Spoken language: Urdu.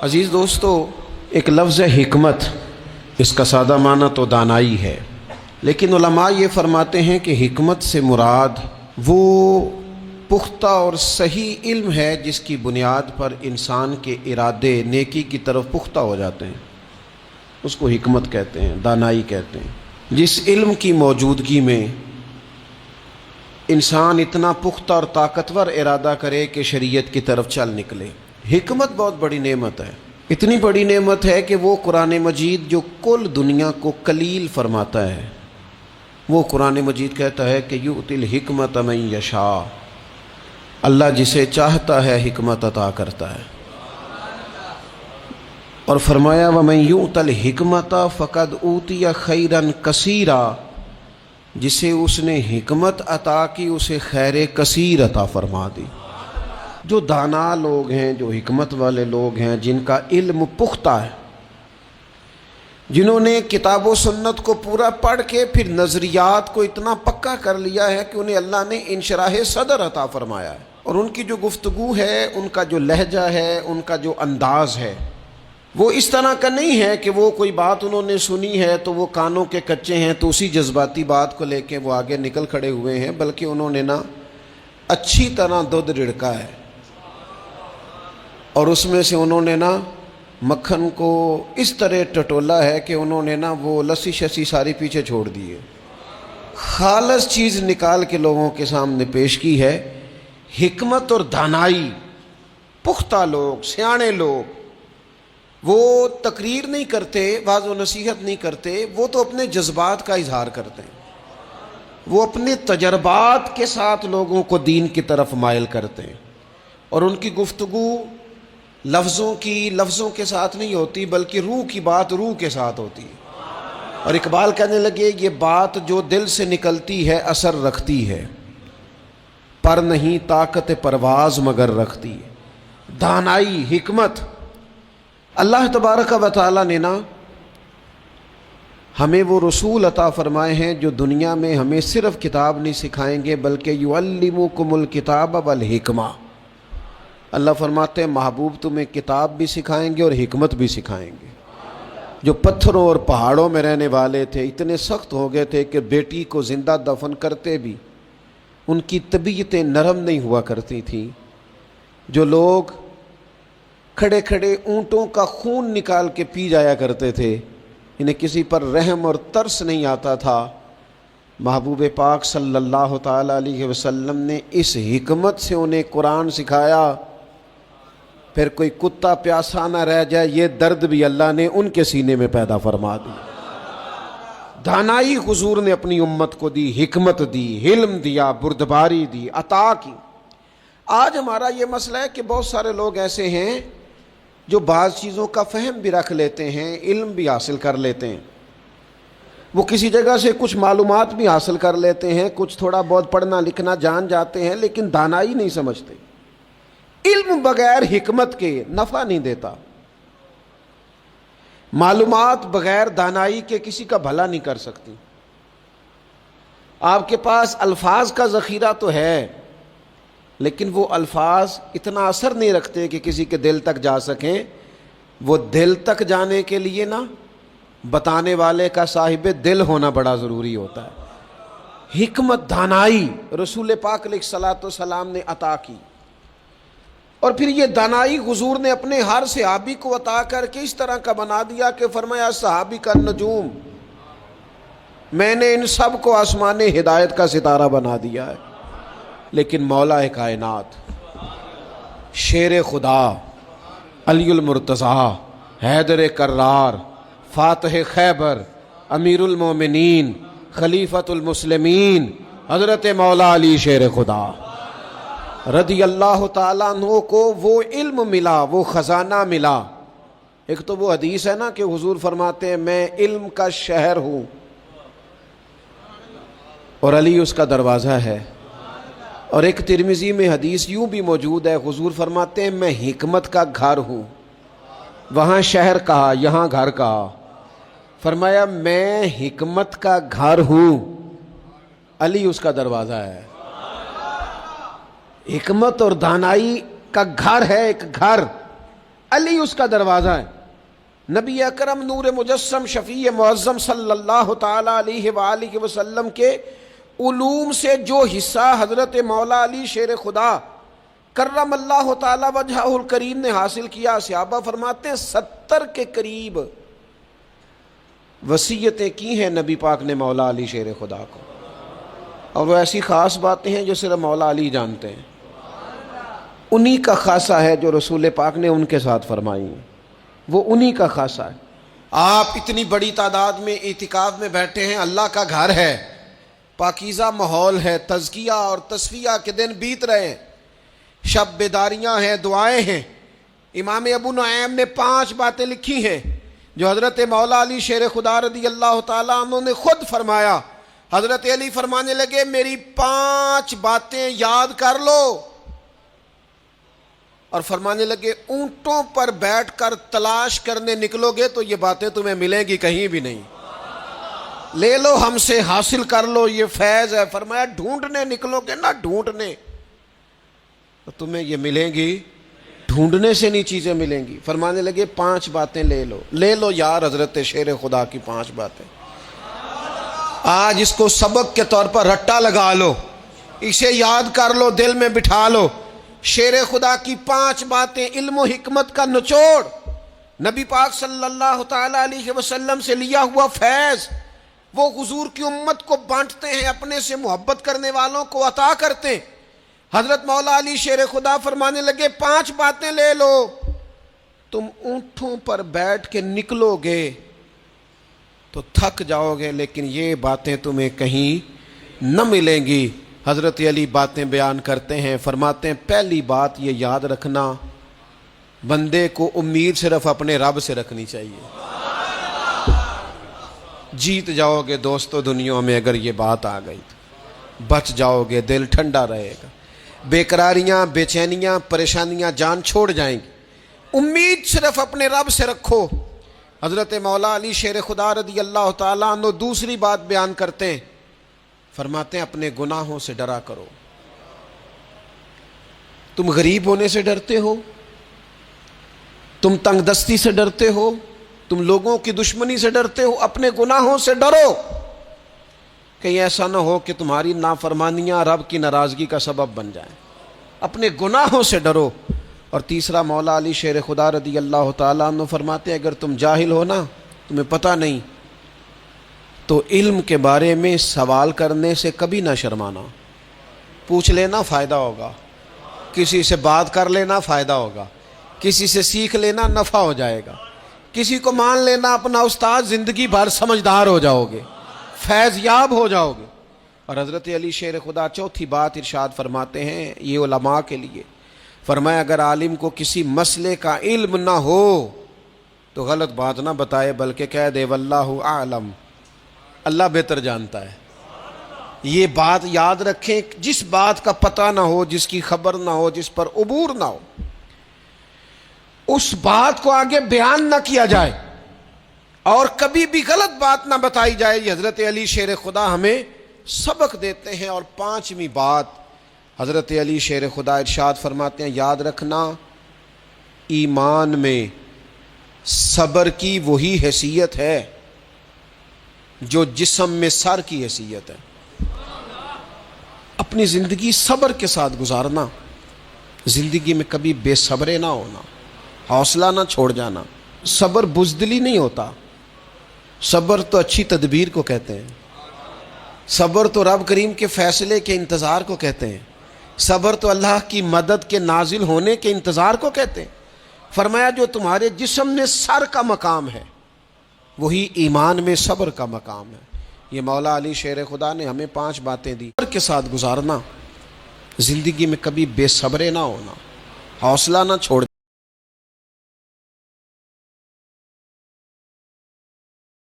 عزیز دوستو، ایک لفظ حکمت، اس کا سادہ معنی تو دانائی ہے، لیکن علماء یہ فرماتے ہیں کہ حکمت سے مراد وہ پختہ اور صحیح علم ہے جس کی بنیاد پر انسان کے ارادے نیکی کی طرف پختہ ہو جاتے ہیں، اس کو حکمت کہتے ہیں، دانائی کہتے ہیں۔ جس علم کی موجودگی میں انسان اتنا پختہ اور طاقتور ارادہ کرے کہ شریعت کی طرف چل نکلے۔ حکمت بہت بڑی نعمت ہے، اتنی بڑی نعمت ہے کہ وہ قرآن مجید جو کل دنیا کو کلیل فرماتا ہے، وہ قرآن مجید کہتا ہے کہ یؤتی الحکمت من یشاء، اللہ جسے چاہتا ہے حکمت عطا کرتا ہے، اور فرمایا وَمَن یؤت الحکمت فقد اوتی خیرا کثیرا، جسے اس نے حکمت عطا کی اسے خیر کثیر عطا فرما دی۔ جو دانا لوگ ہیں، جو حکمت والے لوگ ہیں، جن کا علم پختہ ہے، جنہوں نے کتاب و سنت کو پورا پڑھ کے پھر نظریات کو اتنا پکا کر لیا ہے کہ انہیں اللہ نے انشراح صدر عطا فرمایا ہے، اور ان کی جو گفتگو ہے، ان کا جو لہجہ ہے، ان کا جو انداز ہے، وہ اس طرح کا نہیں ہے کہ وہ کوئی بات انہوں نے سنی ہے تو وہ کانوں کے کچے ہیں تو اسی جذباتی بات کو لے کے وہ آگے نکل کھڑے ہوئے ہیں، بلکہ انہوں نے اچھی طرح دودھ رڑکا ہے، اور اس میں سے انہوں نے مکھن کو اس طرح ٹٹولا ہے کہ انہوں نے وہ لسی شسی ساری پیچھے چھوڑ دی ہے، خالص چیز نکال کے لوگوں کے سامنے پیش کی ہے۔ حکمت اور دانائی، پختہ لوگ، سیانے لوگ، وہ تقریر نہیں کرتے، واعظ و نصیحت نہیں کرتے، وہ تو اپنے جذبات کا اظہار کرتے ہیں، وہ اپنے تجربات کے ساتھ لوگوں کو دین کی طرف مائل کرتے ہیں، اور ان کی گفتگو لفظوں کے ساتھ نہیں ہوتی، بلکہ روح کی بات روح کے ساتھ ہوتی ہے۔ اور اقبال کہنے لگے یہ بات جو دل سے نکلتی ہے اثر رکھتی ہے، پر نہیں طاقت پرواز مگر رکھتی ہے۔ دانائی، حکمت، اللہ تبارک و تعالیٰ نے ہمیں وہ رسول عطا فرمائے ہیں جو دنیا میں ہمیں صرف کتاب نہیں سکھائیں گے بلکہ یعلمکم الکتاب والحکمہ۔ اللہ فرماتے ہیں محبوب تمہیں کتاب بھی سکھائیں گے اور حکمت بھی سکھائیں گے۔ جو پتھروں اور پہاڑوں میں رہنے والے تھے اتنے سخت ہو گئے تھے کہ بیٹی کو زندہ دفن کرتے بھی ان کی طبیعتیں نرم نہیں ہوا کرتی تھیں، جو لوگ کھڑے کھڑے اونٹوں کا خون نکال کے پی جایا کرتے تھے، انہیں کسی پر رحم اور ترس نہیں آتا تھا، محبوب پاک صلی اللہ تعالیٰ علیہ وسلم نے اس حکمت سے انہیں قرآن سکھایا۔ پھر کوئی کتا پیاسا نہ رہ جائے، یہ درد بھی اللہ نے ان کے سینے میں پیدا فرما دی۔ دانائی حضور نے اپنی امت کو دی، حکمت دی، علم دیا، بردباری دی، عطا کی۔ آج ہمارا یہ مسئلہ ہے کہ بہت سارے لوگ ایسے ہیں جو بعض چیزوں کا فہم بھی رکھ لیتے ہیں، علم بھی حاصل کر لیتے ہیں، وہ کسی جگہ سے کچھ معلومات بھی حاصل کر لیتے ہیں، کچھ تھوڑا بہت پڑھنا لکھنا جان جاتے ہیں، لیکن دانائی نہیں سمجھتے۔ علم بغیر حکمت کے نفع نہیں دیتا، معلومات بغیر دانائی کے کسی کا بھلا نہیں کر سکتی۔ آپ کے پاس الفاظ کا ذخیرہ تو ہے، لیکن وہ الفاظ اتنا اثر نہیں رکھتے کہ کسی کے دل تک جا سکیں۔ وہ دل تک جانے کے لیے بتانے والے کا صاحب دل ہونا بڑا ضروری ہوتا ہے۔ حکمت، دانائی رسول پاک علیہ الصلوۃ والسلام نے عطا کی، اور پھر یہ دانائی حضور نے اپنے ہر صحابی کو عطا کر کے اس طرح کا بنا دیا کہ فرمایا صحابی کا نجوم، میں نے ان سب کو آسمان ہدایت کا ستارہ بنا دیا ہے۔ لیکن مولا کائنات، شیر خدا، علی المرتضیٰ، حیدر کرار، فاتح خیبر، امیر المومنین، خلیفۃ المسلمین، حضرت مولا علی شیر خدا رضی اللہ تعالیٰ عنہ کو وہ علم ملا، وہ خزانہ ملا۔ ایک تو وہ حدیث ہے کہ حضور فرماتے ہیں میں علم کا شہر ہوں، اور علی اس کا دروازہ ہے۔ اور ایک ترمذی میں حدیث یوں بھی موجود ہے، حضور فرماتے ہیں میں حکمت کا گھر ہوں، وہاں شہر کہا، یہاں گھر کہا، فرمایا میں حکمت کا گھر ہوں، علی اس کا دروازہ ہے۔ حکمت اور دانائی کا گھر ہے، ایک گھر علی اس کا دروازہ ہے۔ نبی اکرم نور مجسم شفیع معظم صلی اللہ تعالی علیہ وآلہ وسلم کے علوم سے جو حصہ حضرت مولا علی شیر خدا کرم اللہ تعالی وجہہ الکریم نے حاصل کیا، صحابہ فرماتے ہیں 70 کے قریب وصیتیں کی ہیں نبی پاک نے مولا علی شیر خدا کو، اور وہ ایسی خاص باتیں ہیں جو صرف مولا علی جانتے ہیں، انہی کا خاصہ ہے جو رسول پاک نے ان کے ساتھ فرمائی ہیں، وہ انہی کا خاصہ ہے۔ آپ اتنی بڑی تعداد میں اعتکاف میں بیٹھے ہیں، اللہ کا گھر ہے، پاکیزہ ماحول ہے، تزکیہ اور تصفیہ کے دن بیت رہے ہیں، شب بیداریاں ہیں، دعائیں ہیں۔ امام ابو نعیم نے 5 باتیں لکھی ہیں جو حضرت مولا علی شیر خدا رضی اللہ تعالیٰ عنہ نے خود فرمایا۔ حضرت علی فرمانے لگے میری 5 باتیں یاد کر لو، اور فرمانے لگے اونٹوں پر بیٹھ کر تلاش کرنے نکلو گے تو یہ باتیں تمہیں ملیں گی کہیں بھی نہیں، لے لو ہم سے حاصل کر لو، یہ فیض ہے۔ فرمایا ڈھونڈنے نکلو گے نا، ڈھونڈنے تو تمہیں یہ ملیں گی، ڈھونڈنے سے نہیں چیزیں ملیں گی۔ فرمانے لگے 5 باتیں لے لو یار حضرت شیر خدا کی 5 باتیں، آج اس کو سبق کے طور پر رٹا لگا لو، اسے یاد کر لو، دل میں بٹھا لو۔ شیر خدا کی 5 باتیں، علم و حکمت کا نچوڑ، نبی پاک صلی اللہ تعالی علیہ وسلم سے لیا ہوا فیض، وہ حضور کی امت کو بانٹتے ہیں، اپنے سے محبت کرنے والوں کو عطا کرتے ہیں۔ حضرت مولا علی شیر خدا فرمانے لگے 5 باتیں لے لو، تم اونٹوں پر بیٹھ کے نکلو گے تو تھک جاؤ گے، لیکن یہ باتیں تمہیں کہیں نہ ملیں گی۔ حضرت علی باتیں بیان کرتے ہیں، فرماتے ہیں پہلی بات یہ یاد رکھنا، بندے کو امید صرف اپنے رب سے رکھنی چاہیے، جیت جاؤ گے دوستو دنیا میں اگر یہ بات آ گئی، بچ جاؤ گے، دل ٹھنڈا رہے گا، بے قراریاں، بے چینیاں، پریشانیاں جان چھوڑ جائیں گی۔ امید صرف اپنے رب سے رکھو۔ حضرت مولا علی شیر خدا رضی اللہ تعالیٰ عنہ دوسری بات بیان کرتے ہیں، فرماتے ہیں اپنے گناہوں سے ڈرا کرو۔ تم غریب ہونے سے ڈرتے ہو، تم تنگ دستی سے ڈرتے ہو، تم لوگوں کی دشمنی سے ڈرتے ہو، اپنے گناہوں سے ڈرو، کہیں ایسا نہ ہو کہ تمہاری نافرمانیاں رب کی ناراضگی کا سبب بن جائیں، اپنے گناہوں سے ڈرو۔ اور تیسرا مولا علی شیر خدا رضی اللہ تعالیٰ عنہ فرماتے ہیں اگر تم جاہل ہو نا، تمہیں پتہ نہیں، تو علم کے بارے میں سوال کرنے سے کبھی نہ شرمانا، پوچھ لینا فائدہ ہوگا، کسی سے بات کر لینا فائدہ ہوگا، کسی سے سیکھ لینا نفع ہو جائے گا، کسی کو مان لینا اپنا استاد، زندگی بھر سمجھدار ہو جاؤ گے، فیض یاب ہو جاؤ گے۔ اور حضرت علی شیر خدا چوتھی بات ارشاد فرماتے ہیں، یہ علماء کے لیے، فرمایا اگر عالم کو کسی مسئلے کا علم نہ ہو تو غلط بات نہ بتائے، بلکہ کہہ دے واللہ اعلم، اللہ بہتر جانتا ہے۔ یہ بات یاد رکھیں، جس بات کا پتہ نہ ہو، جس کی خبر نہ ہو، جس پر عبور نہ ہو، اس بات کو آگے بیان نہ کیا جائے، اور کبھی بھی غلط بات نہ بتائی جائے۔ یہ حضرت علی شیر خدا ہمیں سبق دیتے ہیں۔ اور 5ویں بات حضرت علی شیر خدا ارشاد فرماتے ہیں یاد رکھنا، ایمان میں صبر کی وہی حیثیت ہے جو جسم میں سر کی حیثیت ہے۔ اپنی زندگی صبر کے ساتھ گزارنا، زندگی میں کبھی بے صبرے نہ ہونا، حوصلہ نہ چھوڑ جانا۔ صبر بزدلی نہیں ہوتا، صبر تو اچھی تدبیر کو کہتے ہیں، صبر تو رب کریم کے فیصلے کے انتظار کو کہتے ہیں، صبر تو اللہ کی مدد کے نازل ہونے کے انتظار کو کہتے ہیں۔ فرمایا جو تمہارے جسم میں سر کا مقام ہے وہی ایمان میں صبر کا مقام ہے۔ یہ مولا علی شیر خدا نے ہمیں 5 باتیں دی، صبر کے ساتھ گزارنا، زندگی میں کبھی بے صبرے نہ ہونا، حوصلہ نہ چھوڑ